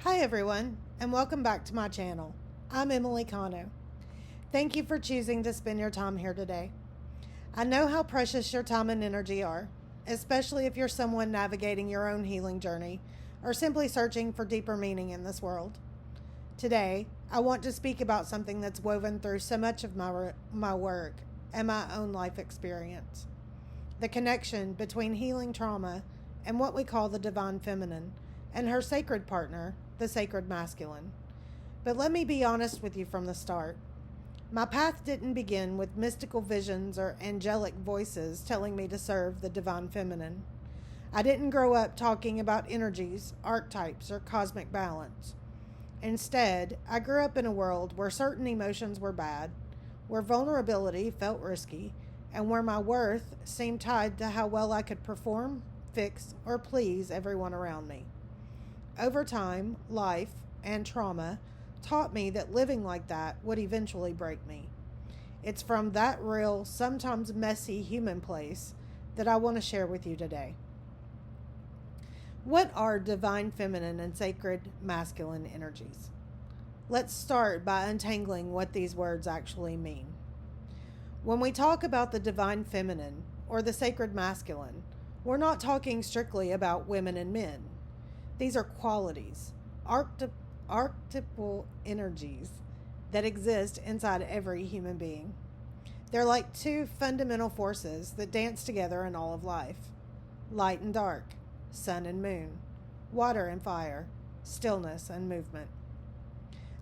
Hi everyone, and welcome back to my channel. I'm Emily Cano. Thank you for choosing to spend your time here today. I know how precious your time and energy are, especially if you're someone navigating your own healing journey or simply searching for deeper meaning in this world. Today, I want to speak about something that's woven through so much of my work and my own life experience. The connection between healing trauma and what we call the divine feminine and her sacred partner, the sacred masculine. But let me be honest with you from the start. My path didn't begin with mystical visions or angelic voices telling me to serve the divine feminine. I didn't grow up talking about energies, archetypes, or cosmic balance. Instead, I grew up in a world where certain emotions were bad, where vulnerability felt risky, and where my worth seemed tied to how well I could perform, fix, or please everyone around me. Over time, life and trauma taught me that living like that would eventually break me. It's from that real, sometimes messy human place that I want to share with you today. What are divine feminine and sacred masculine energies? Let's start by untangling what these words actually mean. When we talk about the divine feminine or the sacred masculine, we're not talking strictly about women and men. These are qualities, archetypal energies that exist inside every human being. They're like two fundamental forces that dance together in all of life: light and dark, sun and moon, water and fire, stillness and movement.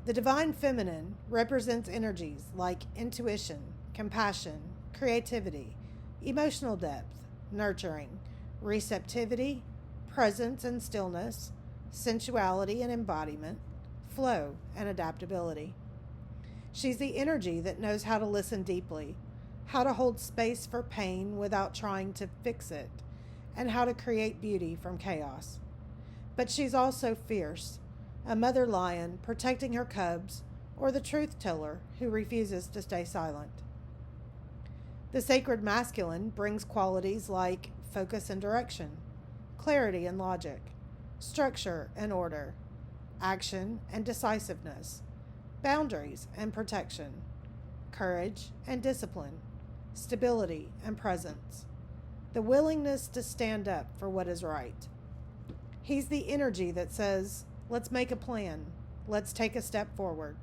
The divine feminine represents energies like intuition, compassion, creativity, emotional depth, nurturing, receptivity, presence and stillness, sensuality and embodiment, flow and adaptability. She's the energy that knows how to listen deeply, how to hold space for pain without trying to fix it, and how to create beauty from chaos. But she's also fierce, a mother lion protecting her cubs, or the truth teller who refuses to stay silent. The sacred masculine brings qualities like focus and direction, clarity and logic, structure and order, action and decisiveness, boundaries and protection, courage and discipline, stability and presence, the willingness to stand up for what is right. He's the energy that says, let's make a plan, let's take a step forward.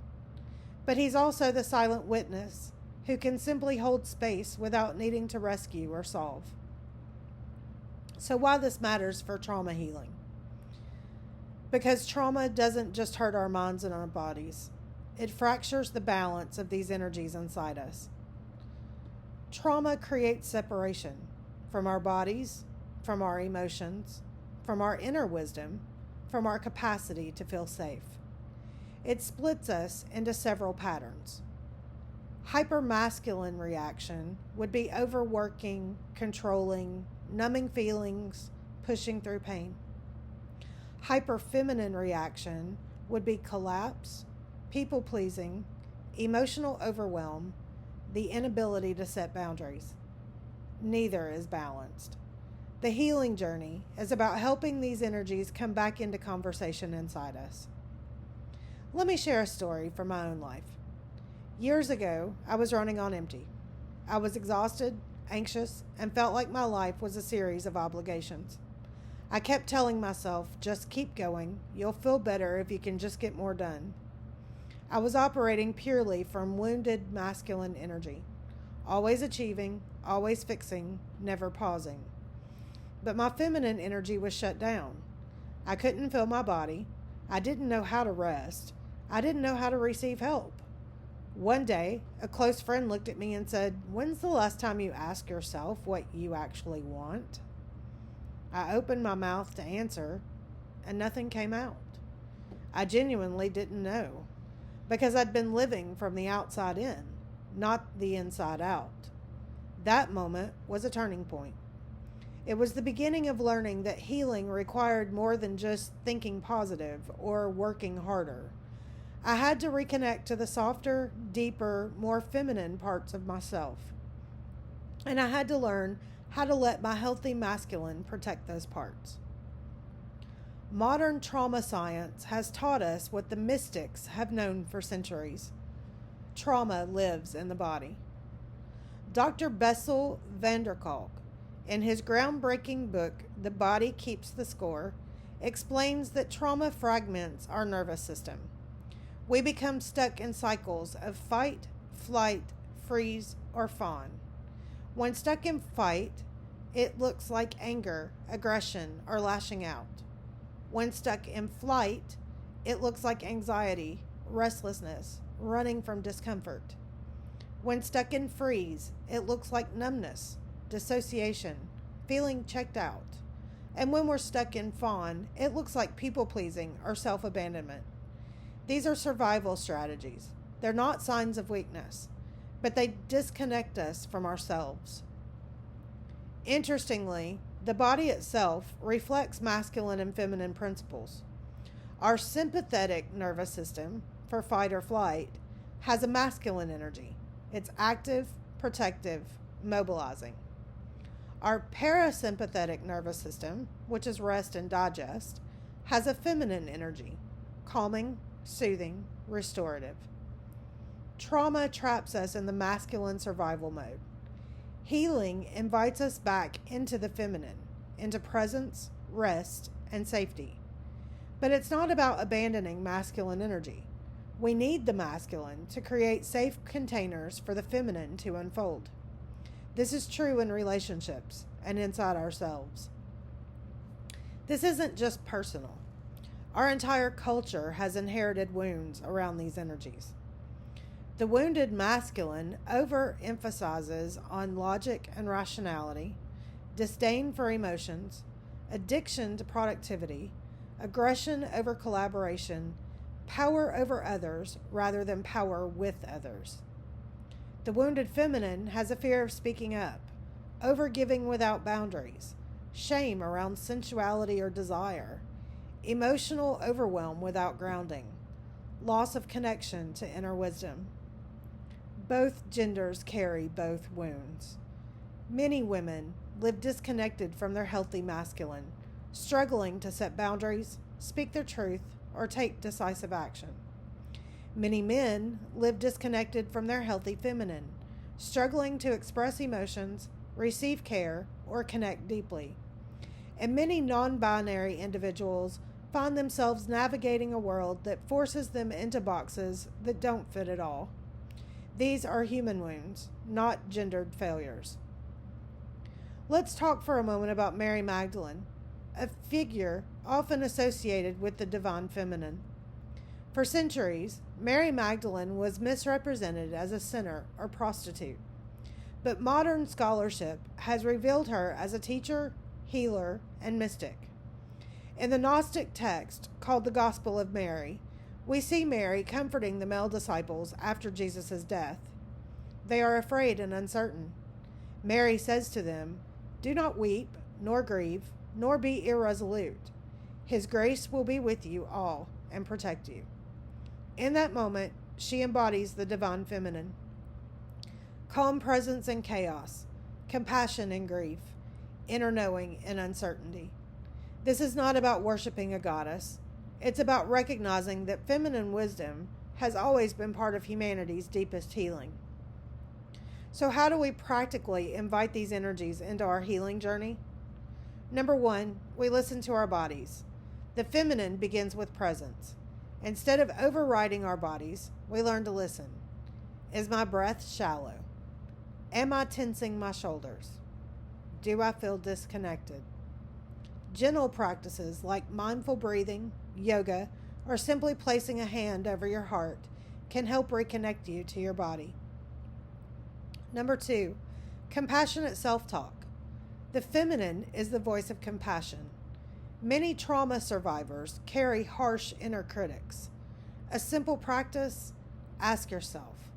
But he's also the silent witness who can simply hold space without needing to rescue or solve. So why this matters for trauma healing? Because trauma doesn't just hurt our minds and our bodies. It fractures the balance of these energies inside us. Trauma creates separation from our bodies, from our emotions, from our inner wisdom, from our capacity to feel safe. It splits us into several patterns. Hypermasculine reaction would be overworking, controlling, numbing feelings, pushing through pain. Hyperfeminine reaction would be collapse, people pleasing, emotional overwhelm, the inability to set boundaries. Neither is balanced. The healing journey is about helping these energies come back into conversation inside us. Let me share a story from my own life. Years ago, I was running on empty. I was exhausted, anxious, and felt like my life was a series of obligations. I kept telling myself, just keep going. You'll feel better if you can just get more done. I was operating purely from wounded masculine energy, always achieving, always fixing, never pausing. But my feminine energy was shut down. I couldn't feel my body. I didn't know how to rest. I didn't know how to receive help. One day, a close friend looked at me and said, "When's the last time you asked yourself what you actually want?" I opened my mouth to answer, and nothing came out. I genuinely didn't know, because I'd been living from the outside in, not the inside out. That moment was a turning point. It was the beginning of learning that healing required more than just thinking positive or working harder. I had to reconnect to the softer, deeper, more feminine parts of myself. And I had to learn how to let my healthy masculine protect those parts. Modern trauma science has taught us what the mystics have known for centuries. Trauma lives in the body. Dr. Bessel van der Kolk, in his groundbreaking book, The Body Keeps the Score, explains that trauma fragments our nervous system. We become stuck in cycles of fight, flight, freeze, or fawn. When stuck in fight, it looks like anger, aggression, or lashing out. When stuck in flight, it looks like anxiety, restlessness, running from discomfort. When stuck in freeze, it looks like numbness, dissociation, feeling checked out. And when we're stuck in fawn, it looks like people-pleasing or self-abandonment. These are survival strategies. They're not signs of weakness, but they disconnect us from ourselves. Interestingly, the body itself reflects masculine and feminine principles. Our sympathetic nervous system, for fight or flight, has a masculine energy. It's active, protective, mobilizing. Our parasympathetic nervous system, which is rest and digest, has a feminine energy, calming, soothing, restorative. Trauma traps us in the masculine survival mode. Healing invites us back into the feminine, into presence, rest, and safety. But it's not about abandoning masculine energy. We need the masculine to create safe containers for the feminine to unfold. This is true in relationships and inside ourselves. This isn't just personal. Our entire culture has inherited wounds around these energies. The wounded masculine overemphasizes on logic and rationality, disdain for emotions, addiction to productivity, aggression over collaboration, power over others rather than power with others. The wounded feminine has a fear of speaking up, overgiving without boundaries, shame around sensuality or desire, emotional overwhelm without grounding, loss of connection to inner wisdom. Both genders carry both wounds. Many women live disconnected from their healthy masculine, struggling to set boundaries, speak their truth, or take decisive action. Many men live disconnected from their healthy feminine, struggling to express emotions, receive care, or connect deeply. And many non-binary individuals find themselves navigating a world that forces them into boxes that don't fit at all. These are human wounds, not gendered failures. Let's talk for a moment about Mary Magdalene, a figure often associated with the divine feminine. For centuries, Mary Magdalene was misrepresented as a sinner or prostitute, but modern scholarship has revealed her as a teacher, healer, and mystic. In the Gnostic text called the Gospel of Mary, we see Mary comforting the male disciples after Jesus' death. They are afraid and uncertain. Mary says to them, "Do not weep, nor grieve, nor be irresolute. His grace will be with you all and protect you." In that moment, she embodies the divine feminine. Calm presence in chaos, compassion in grief, inner knowing in uncertainty. This is not about worshiping a goddess. It's about recognizing that feminine wisdom has always been part of humanity's deepest healing. So how do we practically invite these energies into our healing journey? Number one, we listen to our bodies. The feminine begins with presence. Instead of overriding our bodies, we learn to listen. Is my breath shallow? Am I tensing my shoulders? Do I feel disconnected? Gentle practices like mindful breathing, yoga, or simply placing a hand over your heart can help reconnect you to your body. Number two, compassionate self-talk. The feminine is the voice of compassion. Many trauma survivors carry harsh inner critics. A simple practice: ask yourself,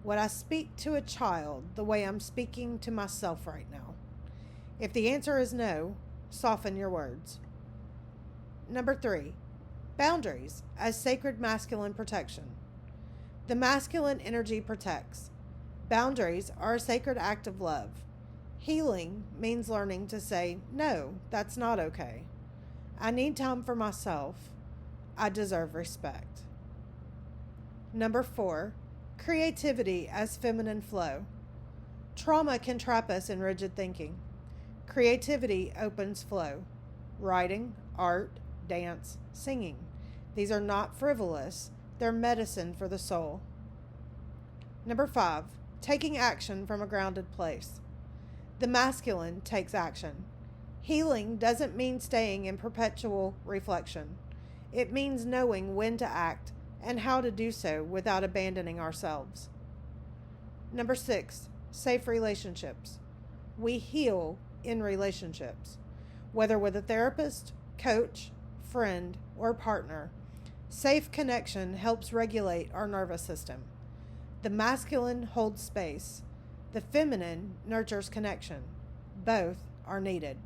would I speak to a child the way I'm speaking to myself right now? If the answer is no, soften your words. Number three, boundaries as sacred masculine protection. The masculine energy protects. Boundaries are a sacred act of love. Healing means learning to say, no, that's not okay. I need time for myself. I deserve respect. Number 4, creativity as feminine flow. Trauma can trap us in rigid thinking. Creativity opens flow. Writing, art, dance, singing. These are not frivolous. They're medicine for the soul. Number 5, taking action from a grounded place. The masculine takes action. Healing doesn't mean staying in perpetual reflection. It means knowing when to act and how to do so without abandoning ourselves. Number 6, safe relationships. We heal in relationships, whether with a therapist, coach, friend, or partner. Safe connection helps regulate our nervous system. The masculine holds space. The feminine nurtures connection. Both are needed.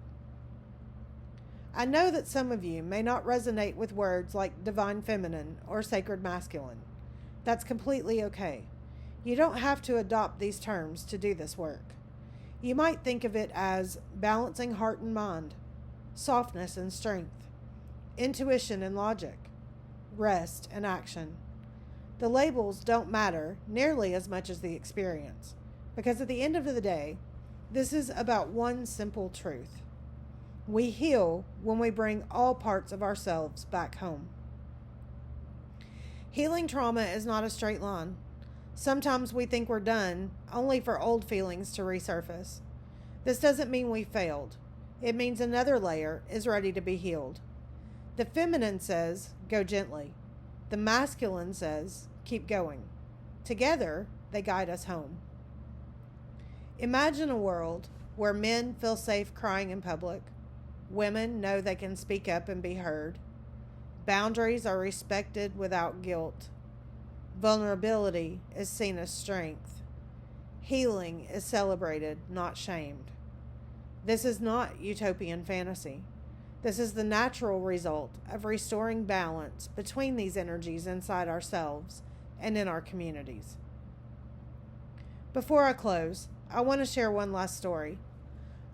I know that some of you may not resonate with words like divine feminine or sacred masculine. That's completely okay. You don't have to adopt these terms to do this work. You might think of it as balancing heart and mind, softness and strength, intuition and logic, rest and action. The labels don't matter nearly as much as the experience, because at the end of the day, this is about one simple truth. We heal when we bring all parts of ourselves back home. Healing trauma is not a straight line. Sometimes we think we're done, only for old feelings to resurface. This doesn't mean we failed. It means another layer is ready to be healed. The feminine says, go gently. The masculine says, keep going. Together, they guide us home. Imagine a world where men feel safe crying in public. Women know they can speak up and be heard. Boundaries are respected without guilt. Vulnerability is seen as strength. Healing is celebrated, not shamed. This is not utopian fantasy. This is the natural result of restoring balance between these energies inside ourselves and in our communities. Before I close, I want to share one last story.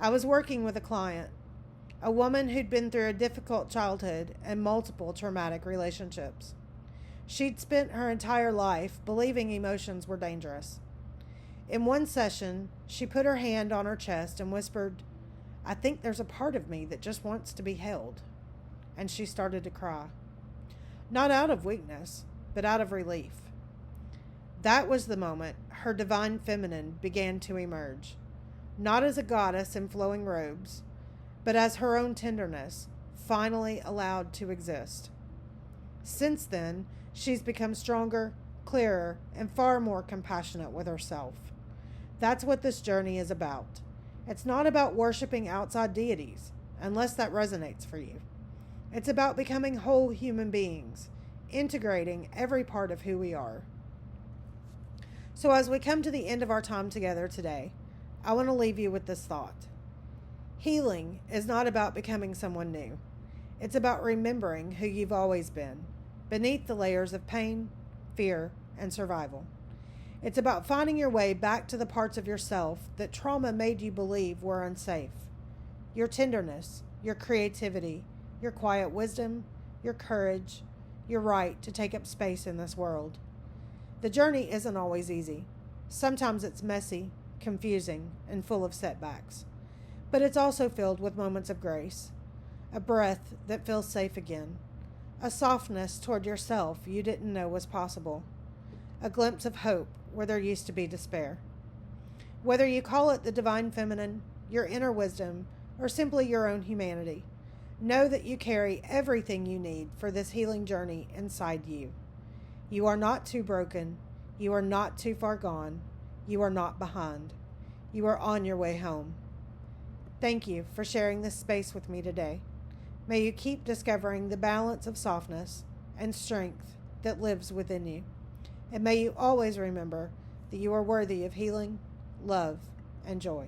I was working with a client, a woman who'd been through a difficult childhood and multiple traumatic relationships. She'd spent her entire life believing emotions were dangerous. In one session, she put her hand on her chest and whispered, "I think there's a part of me that just wants to be held." And she started to cry. Not out of weakness, but out of relief. That was the moment her divine feminine began to emerge, not as a goddess in flowing robes, but as her own tenderness, finally allowed to exist. Since then, she's become stronger, clearer, and far more compassionate with herself. That's what this journey is about. It's not about worshiping outside deities, unless that resonates for you. It's about becoming whole human beings, integrating every part of who we are. So as we come to the end of our time together today, I want to leave you with this thought. Healing is not about becoming someone new. It's about remembering who you've always been, beneath the layers of pain, fear, and survival. It's about finding your way back to the parts of yourself that trauma made you believe were unsafe. Your tenderness, your creativity, your quiet wisdom, your courage, your right to take up space in this world. The journey isn't always easy. Sometimes it's messy, confusing, and full of setbacks. But it's also filled with moments of grace, a breath that feels safe again, a softness toward yourself you didn't know was possible, a glimpse of hope where there used to be despair. Whether you call it the divine feminine, your inner wisdom, or simply your own humanity, know that you carry everything you need for this healing journey inside you. You are not too broken. You are not too far gone. You are not behind. You are on your way home. Thank you for sharing this space with me today. May you keep discovering the balance of softness and strength that lives within you. And may you always remember that you are worthy of healing, love, and joy.